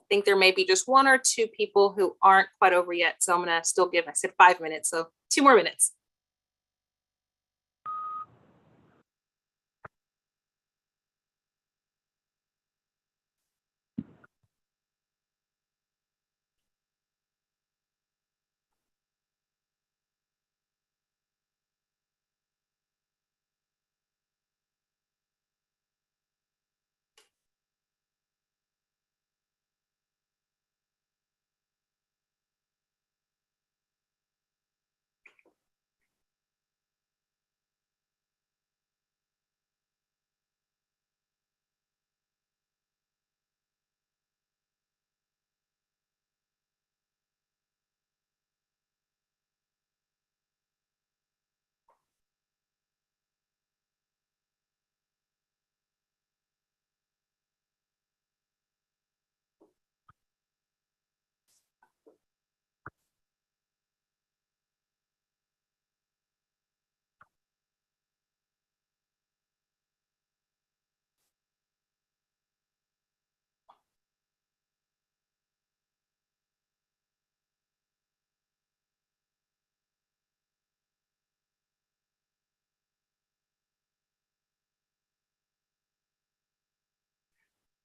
think there may be just one or two people who aren't quite over yet. So I'm going to still give, I said 5 minutes, so 2 more minutes.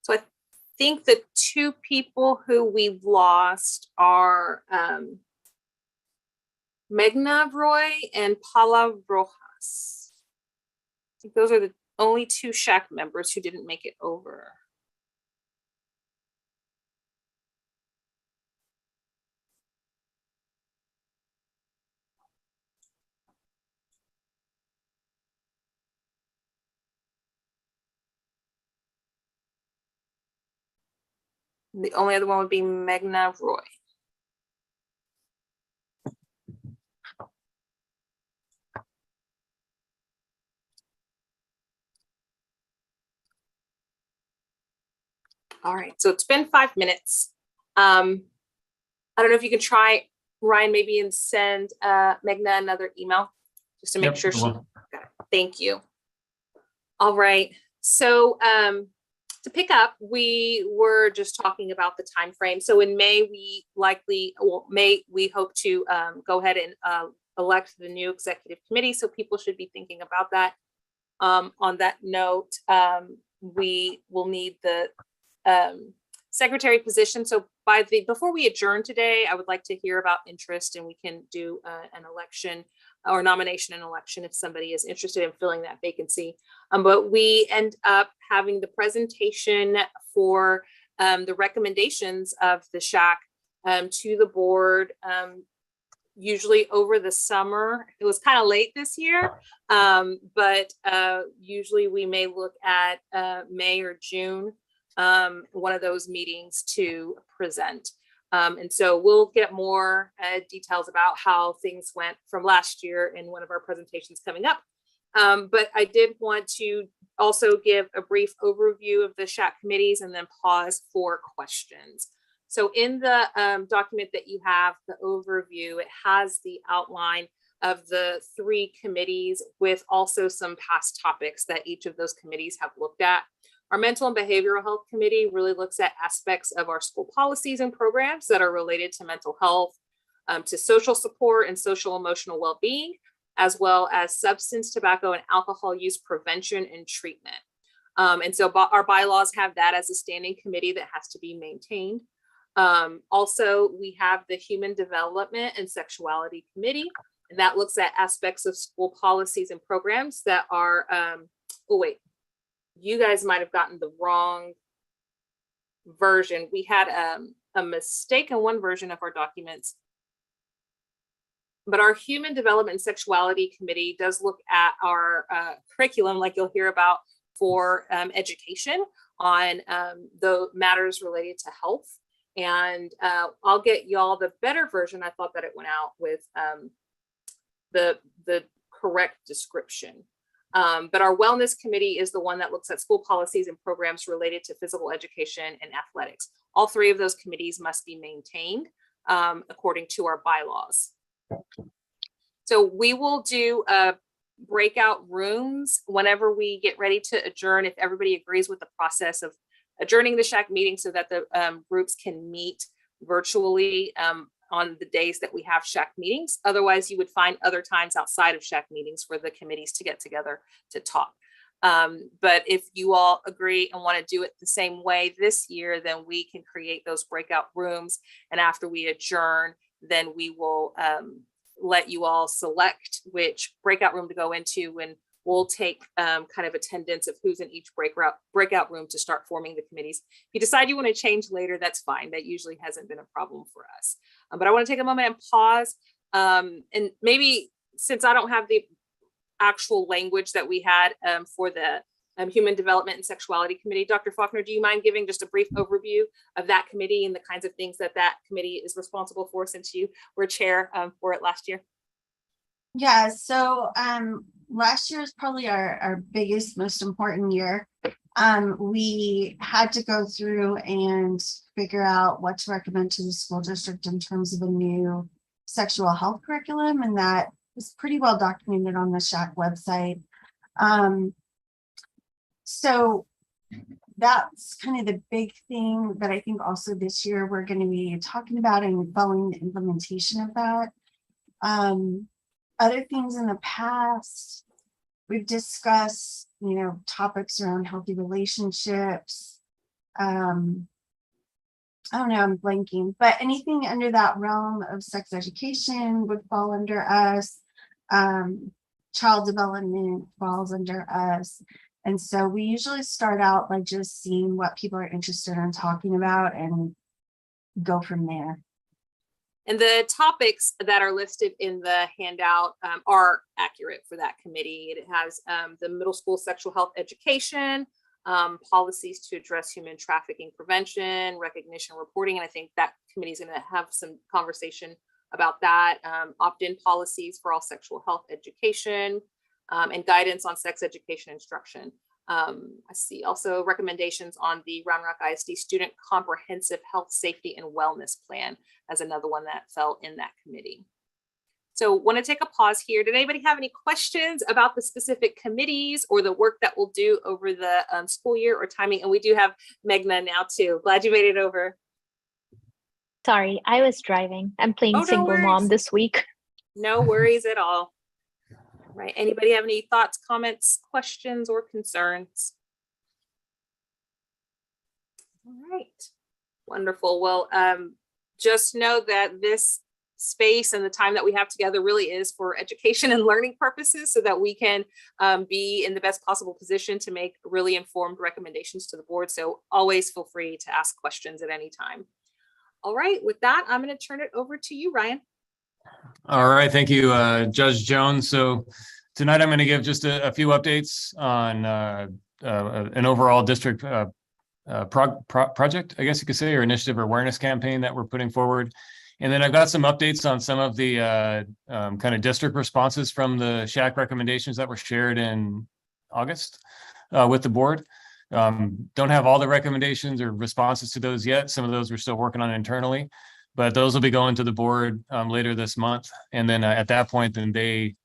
So I think the 2 people who we've lost are Megna Roy and Paula Rojas. I think those are the only 2 SHAC members who didn't make it over. The only other one would be Megna Roy. All right, so it's been 5 minutes. I don't know if you can try, Ryan, maybe, and send Megna another email just to make sure she got it. Thank you. All right, so to pick up, we were just talking about the time frame. So in May, we we hope to go ahead and elect the new executive committee. So people should be thinking about that. On that note, we will need the secretary position. So before we adjourn today, I would like to hear about interest, and we can do an election or nomination and election if somebody is interested in filling that vacancy. But we end up having the presentation for the recommendations of the SHAC to the board, usually over the summer. It was kind of late this year, but usually we may look at May or June, one of those meetings to present. And so we'll get more details about how things went from last year in one of our presentations coming up. But I did want to also give a brief overview of the SHAC committees and then pause for questions. So in the document that you have, the overview, it has the outline of the 3 committees with also some past topics that each of those committees have looked at. Our Mental and Behavioral Health Committee really looks at aspects of our school policies and programs that are related to mental health, to social support and social emotional well-being, as well as substance, tobacco, and alcohol use prevention and treatment. And so our bylaws have that as a standing committee that has to be maintained. Also, we have the Human Development and Sexuality Committee, and that looks at aspects of school policies and programs that are, oh wait, you guys might have gotten the wrong version. We had a mistake in one version of our documents, but our Human Development and Sexuality Committee does look at our curriculum, like you'll hear about for education on the matters related to health. And I'll get y'all the better version. I thought that it went out with the correct description. But our wellness committee is the one that looks at school policies and programs related to physical education and athletics. All three of those committees must be maintained according to our bylaws. So we will do breakout rooms whenever we get ready to adjourn, if everybody agrees with the process of adjourning the SHAC meeting so that the groups can meet virtually on the days that we have SHAC meetings. Otherwise, you would find other times outside of SHAC meetings for the committees to get together to talk. But if you all agree and want to do it the same way this year, then we can create those breakout rooms. And after we adjourn, then we will let you all select which breakout room to go into, and we'll take kind of attendance of who's in each breakout room to start forming the committees. If you decide you want to change later, that's fine. That usually hasn't been a problem for us. But I want to take a moment and pause. And maybe since I don't have the actual language that we had for the Human Development and Sexuality Committee, Dr. Faulkner, do you mind giving just a brief overview of that committee and the kinds of things that that committee is responsible for, since you were chair for it last year? Yeah, so last year is probably our biggest, most important year. We had to go through and figure out what to recommend to the school district in terms of a new sexual health curriculum, and that is pretty well documented on the SHAC website. So that's kind of the big thing that I think also this year we're going to be talking about and following the implementation of that. Other things in the past, we've discussed, topics around healthy relationships. I don't know, I'm blanking, but anything under that realm of sex education would fall under us. Child development falls under us. And so we usually start out by just seeing what people are interested in talking about and go from there. And the topics that are listed in the handout are accurate for that committee. It has the middle school sexual health education, policies to address human trafficking prevention, recognition, reporting. And I think that committee is going to have some conversation about that. Opt-in policies for all sexual health education, and guidance on sex education instruction. I see also recommendations on the Round Rock ISD Student Comprehensive Health, Safety, and Wellness Plan as another one that fell in that committee. So want to take a pause here. Did anybody have any questions about the specific committees or the work that we'll do over the school year or timing? And we do have Meghna now too. Glad you made it over. Sorry, I was driving. I'm playing single mom this week. No worries at all. Right. Anybody have any thoughts, comments, questions, or concerns? All right. Wonderful. Well, just know that this space and the time that we have together really is for education and learning purposes, so that we can be in the best possible position to make really informed recommendations to the board. So always feel free to ask questions at any time. All right. With that, I'm going to turn it over to you, Ryan. All right, thank you, Judge Jones. So tonight I'm going to give just a few updates on an overall district project, I guess you could say, or initiative or awareness campaign that we're putting forward. And then I've got some updates on some of the kind of district responses from the SHAC recommendations that were shared in August with the board. Don't have all the recommendations or responses to those yet. Some of those we're still working on internally, but those will be going to the board later this month. And then at that point, then they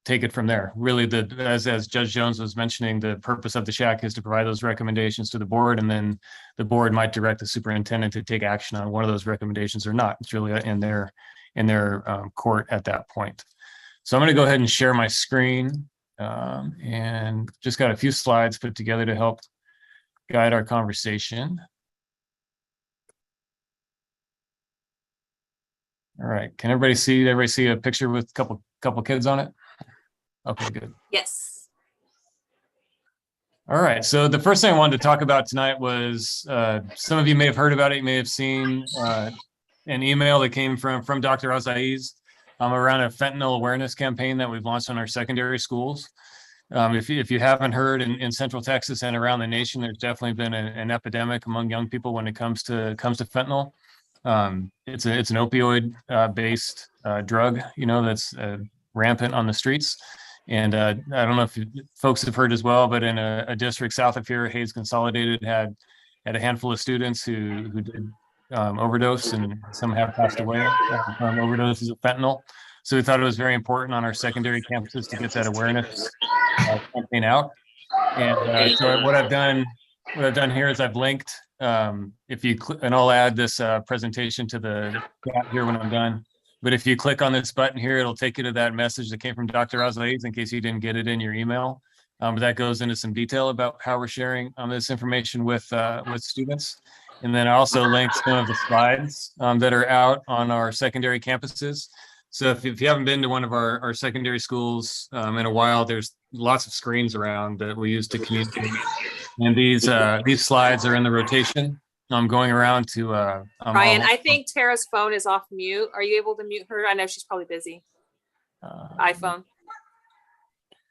take it from there. Really, as Judge Jones was mentioning, the purpose of the SHAC is to provide those recommendations to the board, and then the board might direct the superintendent to take action on one of those recommendations or not. It's really in their court at that point. So I'm going to go ahead and share my screen, and just got a few slides put together to help guide our conversation. All right, can everybody see a picture with a couple kids on it? Okay, good. Yes. All right, so the first thing I wanted to talk about tonight was, some of you may have heard about it, you may have seen an email that came from Dr. Azaiz around a fentanyl awareness campaign that we've launched on our secondary schools. If you haven't heard, in Central Texas and around the nation, there's definitely been an epidemic among young people when it comes to fentanyl. It's an opioid based drug, that's rampant on the streets. And I don't know if folks have heard as well, but in a district south of here, Hayes Consolidated had a handful of students who did overdose, and some have passed away from overdoses of fentanyl. So we thought it was very important on our secondary campuses to get that awareness campaign out. And so what I've done here is I've linked, if you and I'll add this presentation to the chat here when I'm done. But if you click on this button here, it'll take you to that message that came from Dr. Razalez in case you didn't get it in your email. But that goes into some detail about how we're sharing this information with students. And then I also linked some of the slides that are out on our secondary campuses. So if you haven't been to one of our secondary schools in a while, there's lots of screens around that we use to communicate. And these slides are in the rotation. I'm going around to Ryan, I think Tara's phone is off mute. Are you able to mute her? I know she's probably busy. iPhone.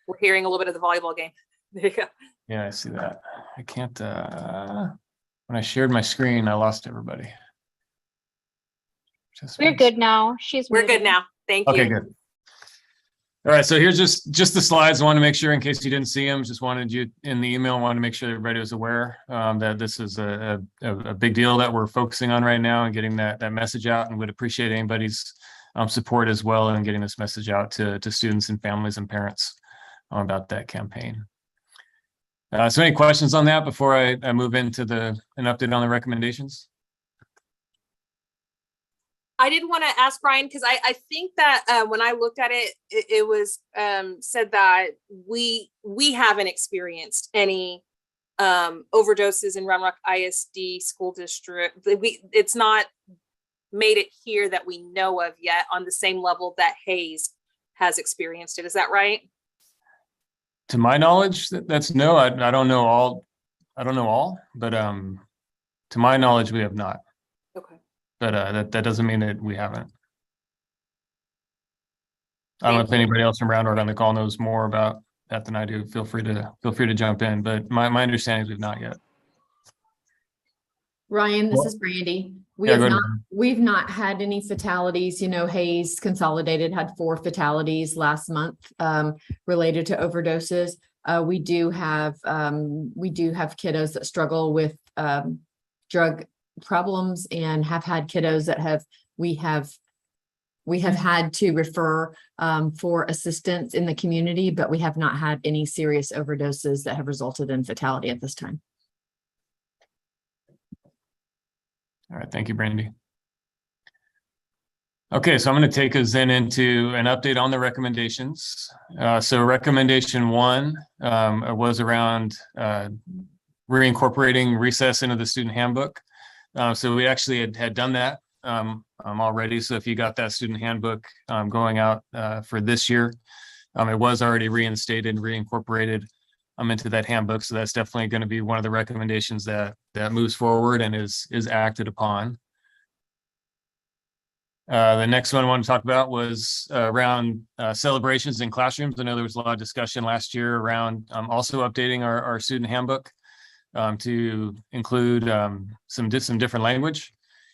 We're hearing a little bit of the volleyball game. There you go. Yeah, I see that. I can't, when I shared my screen, I lost everybody. We're good now. We're good now. Thank you. Okay, good. All right, so here's just the slides. I want to make sure, in case you didn't see them, just wanted you in the email, wanted to make sure everybody was aware that this is a big deal that we're focusing on right now and getting that message out, and would appreciate anybody's support as well in getting this message out to students and families and parents about that campaign. So any questions on that before I move into an update on the recommendations? I did want to ask Brian, because I think that when I looked at it, it was said that we haven't experienced any overdoses in Round Rock ISD school district. It's not made it here that we know of yet on the same level that Hayes has experienced it. Is that right? To my knowledge, that's no. I don't know all. But to my knowledge, we have not. Okay. But that doesn't mean that we haven't. I don't know if anybody else from Round Rock on the call knows more about that than I do. Feel free to jump in. But my understanding is we've not yet. Ryan, this is Brandy. We've not had any fatalities. You know, Hayes Consolidated had 4 fatalities last month related to overdoses. We do have kiddos that struggle with drug problems and have had kiddos that we have had to refer for assistance in the community, but we have not had any serious overdoses that have resulted in fatality at this time. All right, thank you, Brandy. Okay, so I'm going to take us then into an update on the recommendations. So recommendation 1 was around reincorporating recess into the student handbook. So we actually had done that already. So if you got that student handbook going out for this year, it was already reinstated, reincorporated into that handbook. So that's definitely going to be one of the recommendations that moves forward and is acted upon. The next one I want to talk about was around celebrations in classrooms. I know there was a lot of discussion last year around also updating our student handbook to include some different language.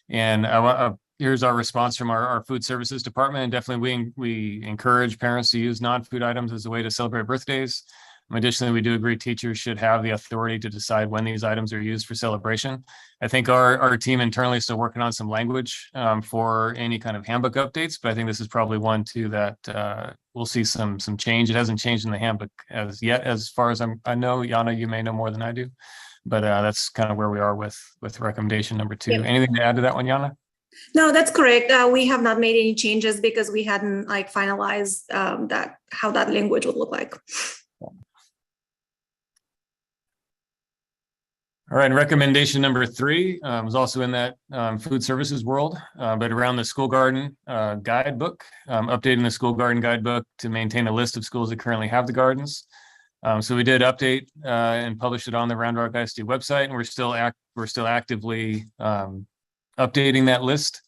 And here's our response from our food services department. And definitely we encourage parents to use non-food items as a way to celebrate birthdays. Additionally, we do agree teachers should have the authority to decide when these items are used for celebration. I think our team internally is still working on some language for any kind of handbook updates, but I think this is probably one too that we'll see some change. It hasn't changed in the handbook as yet, as far as I know. Yana, you may know more than I do, but that's kind of where we are with recommendation number 2. Yeah. Anything to add to that one, Yana? No, that's correct. We have not made any changes because we hadn't finalized how that language would look like. All right, recommendation number 3 was also in that food services world, but around the school garden guidebook, updating the school garden guidebook to maintain a list of schools that currently have the gardens. So we did update and publish it on the Round Rock ISD website, and we're still actively updating that list.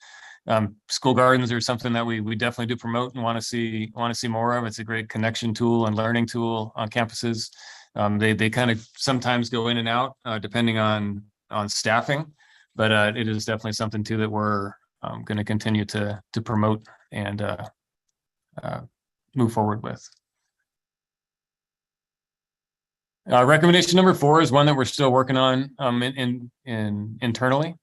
School gardens are something that we definitely do promote and want to see more of. It's a great connection tool and learning tool on campuses. They kind of sometimes go in and out depending on staffing, but it is definitely something too that we're going to continue to promote and move forward with. Recommendation number 4 is one that we're still working on internally.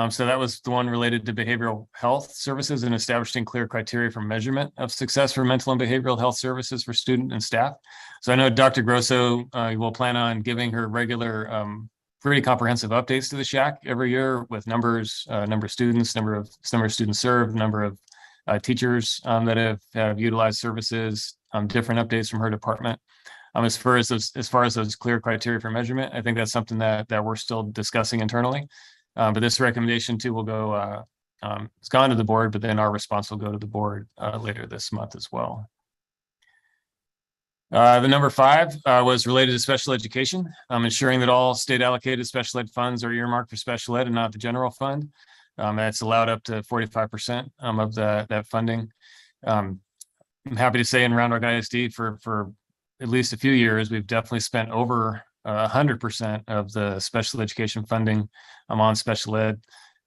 So that was the one related to behavioral health services and establishing clear criteria for measurement of success for mental and behavioral health services for student and staff. So I know Dr. Grosso will plan on giving her regular, pretty comprehensive updates to the SHAC every year with numbers, number of students, number of students served, number of teachers that have utilized services, different updates from her department. As far as those clear criteria for measurement, I think that's something that we're still discussing internally. But this recommendation too will go, it's gone to the board, but then our response will go to the board later this month as well. The number 5 was related to special education, ensuring that all state allocated special ed funds are earmarked for special ed and not the general fund. That's allowed up to 45% of that funding. I'm happy to say in Round Rock ISD for at least a few years, we've definitely spent over 100% of the special education funding on special ed.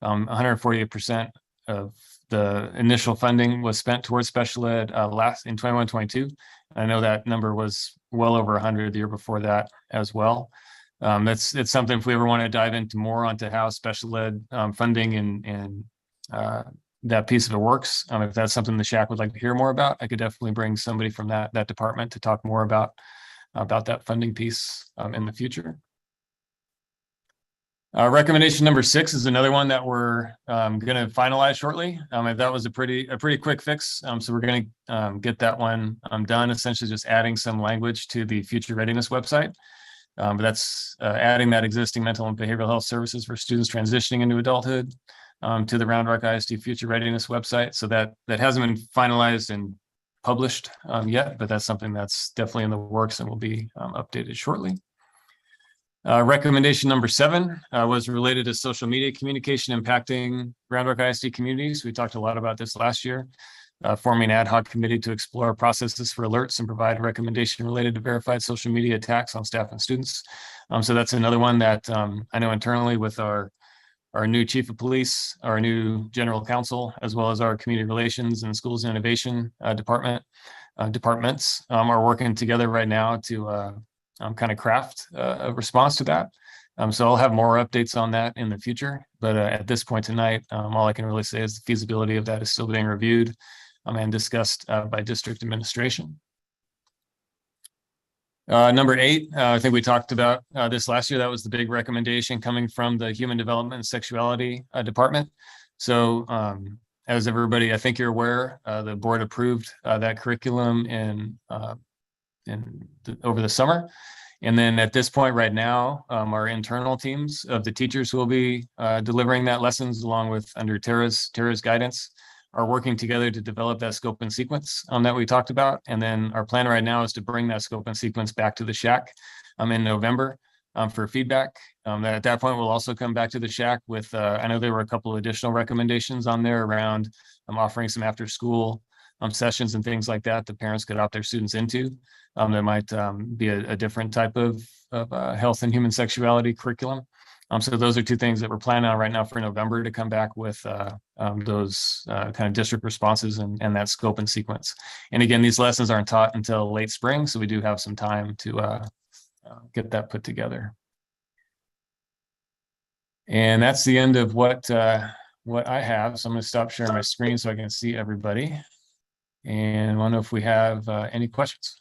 148% of the initial funding was spent towards special ed in 21-22. I know that number was well over 100 the year before that as well. It's something if we ever want to dive into more onto how special ed funding and that piece of it works. If that's something the SHAC would like to hear more about, I could definitely bring somebody from that department to talk more about that funding piece in the future. Recommendation number 6 is another one that we're going to finalize shortly. That was a pretty quick fix. So we're going to get that one done, essentially just adding some language to the future readiness website. But that's adding that existing mental and behavioral health services for students transitioning into adulthood to the Round Rock ISD Future Readiness website. So that hasn't been finalized and published yet, but that's something that's definitely in the works and will be updated shortly. Recommendation number 7 was related to social media communication impacting Round Rock ISD communities. We talked a lot about this last year, forming an ad hoc committee to explore processes for alerts and provide a recommendation related to verified social media attacks on staff and students. So that's another one that I know internally with our new chief of police, our new general counsel, as well as our community relations and schools and innovation departments are working together right now to kind of craft a response to that. So I'll have more updates on that in the future. But at this point tonight, all I can really say is the feasibility of that is still being reviewed and discussed by district administration. Number 8, I think we talked about this last year. That was the big recommendation coming from the Human Development and Sexuality Department. So as everybody, I think you're aware, the board approved that curriculum over the summer. And then at this point right now, our internal teams of the teachers who will be delivering that lessons along with under Tara's guidance are working together to develop that scope and sequence that we talked about. And then our plan right now is to bring that scope and sequence back to the SHAC in November for feedback. At that point, we'll also come back to the SHAC with, I know there were a couple of additional recommendations on there around offering some after school sessions and things like that parents could opt their students into. That might be a different type of health and human sexuality curriculum. So those are 2 things that we're planning on right now for November to come back with those kind of district responses and that scope and sequence. And again, these lessons aren't taught until late spring, so we do have some time to get that put together. And that's the end of what I have. So I'm going to stop sharing my screen so I can see everybody. And I want to know if we have any questions.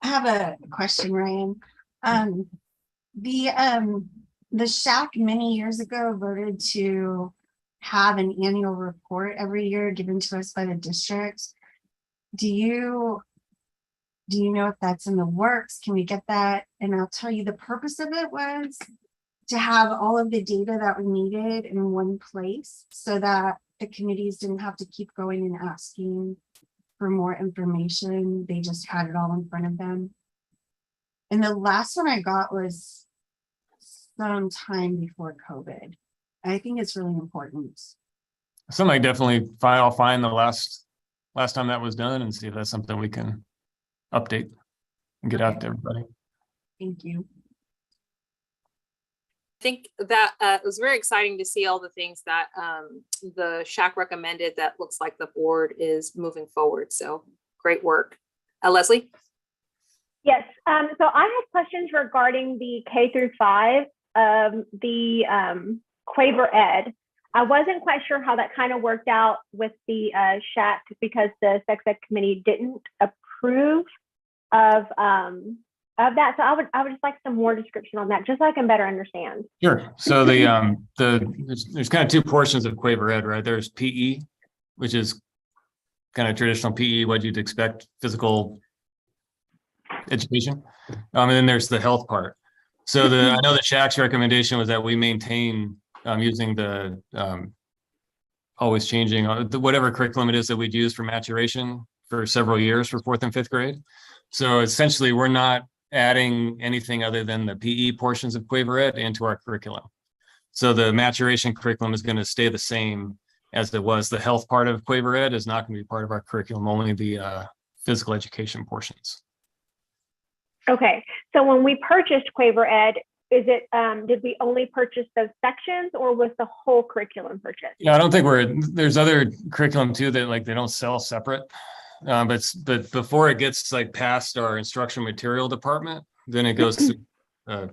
I have a question, Ryan. The SHAC many years ago voted to have an annual report every year given to us by the districts. Do you know if that's in the works? Can we get that? And I'll tell you the purpose of it was to have all of the data that we needed in one place so that the committees didn't have to keep going and asking for more information. They just had it all in front of them. And the last one I got was some time before COVID. I think it's really important. Something I definitely I'll find the last time that was done and see if that's something we can update and get out to everybody. Thank you. I think that it was very exciting to see all the things that the SHAC recommended that looks like the board is moving forward. So great work. Leslie? Yes. So I have questions regarding the K through 5, the Quaver Ed. I wasn't quite sure how that kind of worked out with the SHAC because the sex ed committee didn't approve of that. So I would just like some more description on that, just so I can better understand. Sure. So there's kind of two portions of Quaver Ed, right? There's PE, which is kind of traditional PE, what you'd expect, physical education. And then there's the health part. So I know the SHAC's recommendation was that we maintain using the always changing whatever curriculum it is that we'd use for maturation for several years for 4th and 5th grade. So essentially, we're not adding anything other than the PE portions of Quaver Ed into our curriculum. So the maturation curriculum is going to stay the same as it was. The health part of Quaver Ed is not going to be part of our curriculum, only the physical education portions. Okay, so when we purchased Quaver Ed, did we only purchase those sections, or was the whole curriculum purchased? Yeah, I don't think there's other curriculum too that like they don't sell separate. But before it gets like past our instruction material department, then it goes through a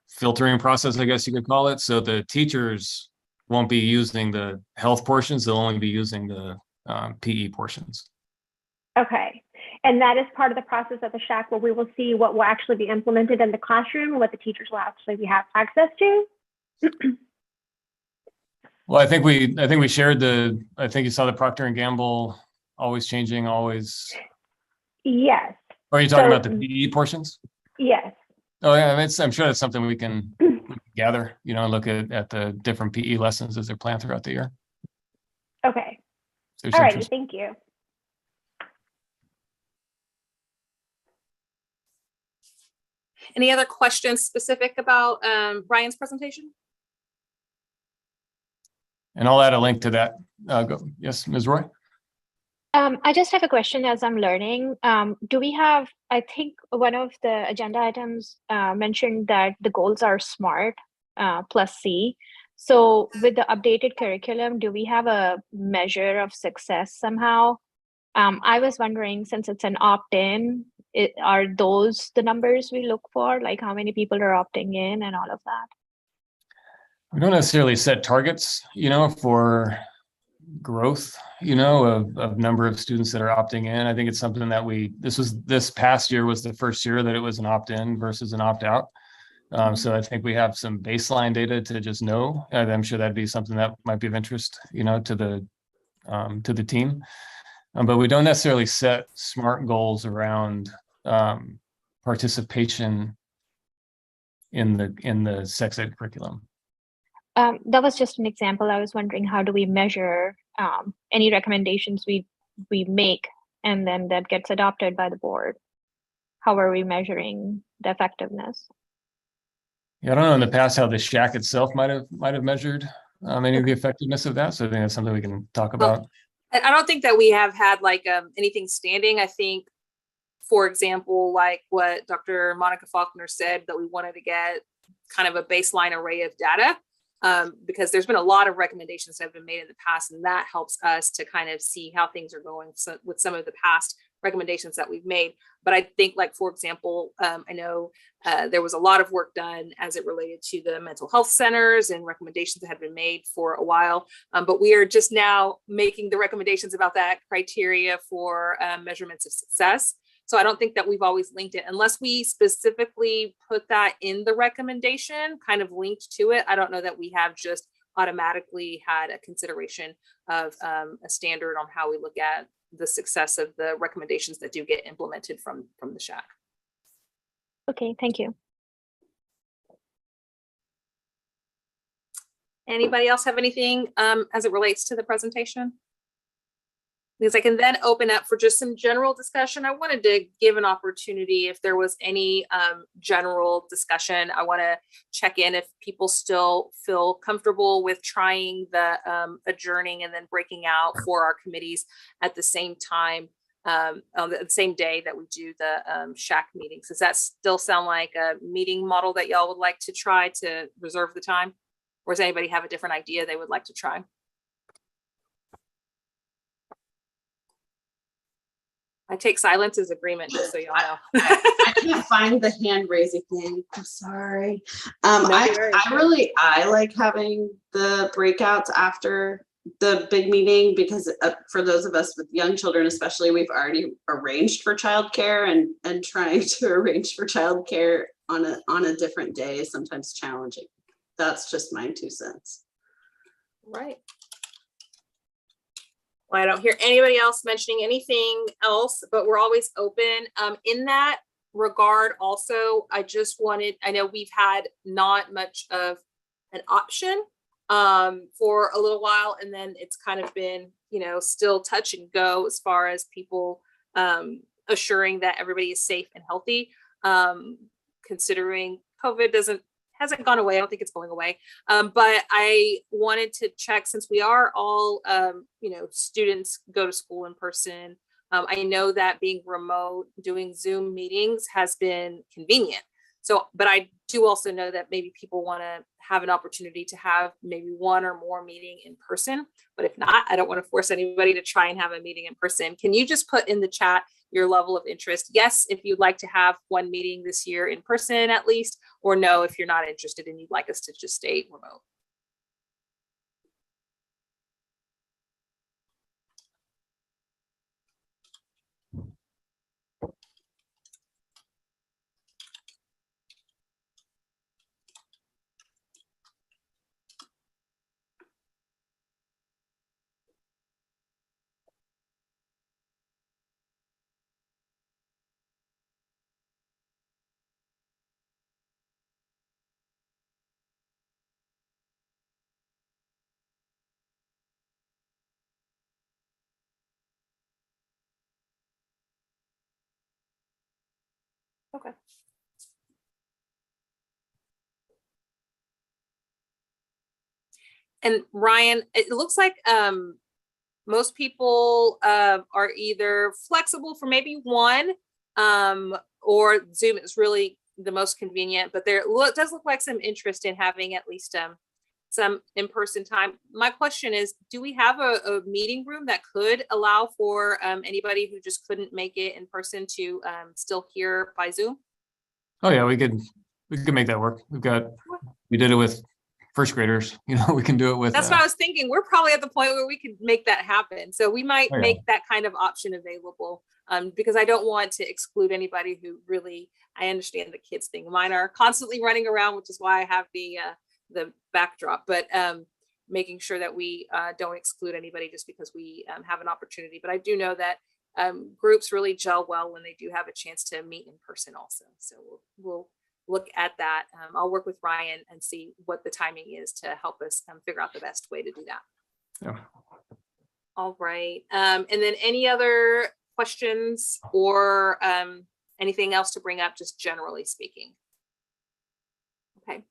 filtering process, I guess you could call it. So the teachers won't be using the health portions; they'll only be using the PE portions. Okay, and that is part of the process at the SHAC where we will see what will actually be implemented in the classroom and what the teachers will actually have access to. Well, I think we shared I think you saw the Procter & Gamble always changing, always. Yes. Or are you talking about the PE portions? Yes. Oh yeah, I'm sure that's something we can gather, and look at the different PE lessons as they're planned throughout the year. Okay. All right. Thank you. Any other questions specific about Ryan's presentation? And I'll add a link to that. Yes, Ms. Roy? I just have a question as I'm learning. Do we have, I think one of the agenda items mentioned that the goals are SMART plus C. So with the updated curriculum, do we have a measure of success somehow? I was wondering, since it's an opt-in, are those the numbers we look for? Like how many people are opting in and all of that? We don't necessarily set targets, for growth, of number of students that are opting in. I think it's something that this past year was the first year that it was an opt-in versus an opt-out. So I think we have some baseline data to just know. I'm sure that'd be something that might be of interest, to the team. But we don't necessarily set SMART goals around participation in the sex ed curriculum. That was just an example. I was wondering, how do we measure any recommendations we make and then that gets adopted by the board? How are we measuring the effectiveness? Yeah, I don't know in the past how the SHAC itself might have measured any of the effectiveness of that. So I think that's something we can talk about. I don't think that we have had like anything standing. I think, for example, like what Dr. Monica Faulkner said, that we wanted to get kind of a baseline array of data. Because there's been a lot of recommendations that have been made in the past, and that helps us to kind of see how things are going with some of the past recommendations that we've made. But I think, like, for example, I know there was a lot of work done as it related to the mental health centers and recommendations that had been made for a while. But we are just now making the recommendations about that criteria for measurements of success. So I don't think that we've always linked it unless we specifically put that in the recommendation, kind of linked to it. I don't know that we have just automatically had a consideration of a standard on how we look at the success of the recommendations that do get implemented from the SHAC. Okay, thank you. Anybody else have anything as it relates to the presentation? Because I can then open up for just some general discussion. I wanted to give an opportunity if there was any general discussion. I want to check in if people still feel comfortable with trying the adjourning and then breaking out for our committees at the same time on the same day that we do the SHAC meetings. Does that still sound like a meeting model that y'all would like to try to reserve the time? Or does anybody have a different idea they would like to try? I take silence as agreement, just so y'all know. I find the hand raising thing. I'm sorry. No worries. I like having the breakouts after the big meeting because for those of us with young children, especially, we've already arranged for childcare, and trying to arrange for childcare on a different day is sometimes challenging. That's just my 2 cents. Right. Well, I don't hear anybody else mentioning anything else, but we're always open. In that regard, also, I know we've had not much of an option for a little while, and then it's kind of been, still touch and go as far as people assuring that everybody is safe and healthy, considering COVID hasn't gone away. I don't think it's going away. But I wanted to check, since we are all, students go to school in person. I know that being remote, doing Zoom meetings has been convenient. So, but I do also know that maybe people want to have an opportunity to have maybe one or more meeting in person. But if not, I don't want to force anybody to try and have a meeting in person. Can you just put in the chat your level of interest? Yes, if you'd like to have one meeting this year in person at least, or no, if you're not interested and you'd like us to just stay remote. Okay. And Ryan, it looks like most people are either flexible for maybe one, or Zoom is really the most convenient, but there does look like some interest in having at least some in-person time. My question is, do we have a meeting room that could allow for anybody who just couldn't make it in person to still hear by Zoom? Oh yeah, we could make that work. We did it with first graders, we can do it with. That's what I was thinking. We're probably at the point where we could make that happen. So we might Oh, yeah. make that kind of option available, because I don't want to exclude anybody who really, I understand the kids thing. Mine are constantly running around, which is why I have the backdrop, but making sure that we don't exclude anybody just because we have an opportunity. But I do know that groups really gel well when they do have a chance to meet in person also. So we'll look at that. I'll work with Ryan and see what the timing is to help us figure out the best way to do that. Yeah. All right. And then any other questions or anything else to bring up, just generally speaking? Okay.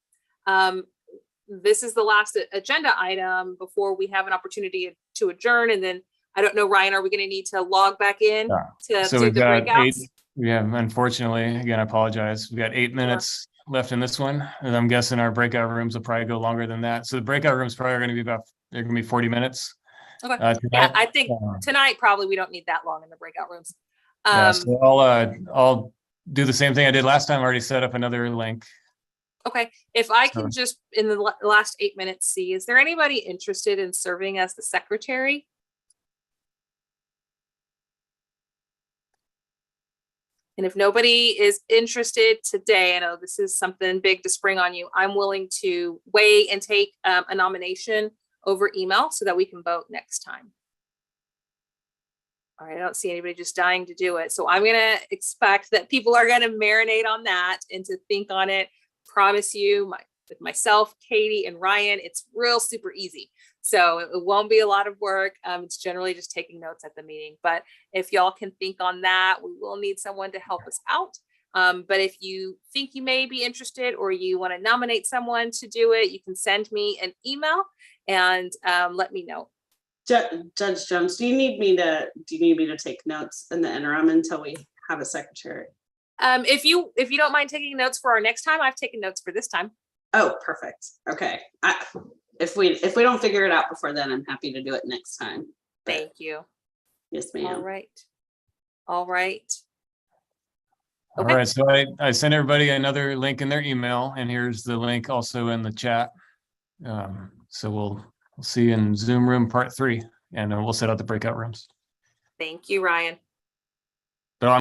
This is the last agenda item before we have an opportunity to adjourn. And then I don't know, Ryan, are we going to need to log back in to So do we've the got breakouts? Yeah, unfortunately, again, I apologize. We've got 8 minutes left in this one, and I'm guessing our breakout rooms will probably go longer than that. So the breakout rooms probably are going to be they're going to be 40 minutes. Okay. Tonight. Yeah, I think tonight probably we don't need that long in the breakout rooms. Yeah, so I'll do the same thing I did last time. I already set up another link. Okay, if I can just in the last 8 minutes see, is there anybody interested in serving as the secretary? And if nobody is interested today, I know this is something big to spring on you, I'm willing to wait and take a nomination over email so that we can vote next time. All right, I don't see anybody just dying to do it. So I'm gonna expect that people are gonna marinate on that and to think on it. Promise you, with myself, Katie, and Ryan, it's real super easy. So it won't be a lot of work. It's generally just taking notes at the meeting. But if y'all can think on that, we will need someone to help us out. But if you think you may be interested or you want to nominate someone to do it, you can send me an email and let me know. Judge Jones, do you need me to take notes in the interim until we have a secretary? If you don't mind taking notes for our next time, I've taken notes for this time. Oh, perfect. Okay. If we don't figure it out before then, I'm happy to do it next time. Thank you. Yes, ma'am. All right. All right. All Okay. right, so I sent everybody another link in their email, and here's the link also in the chat. So we'll see you in Zoom room part 3, and we'll set out the breakout rooms. Thank you, Ryan.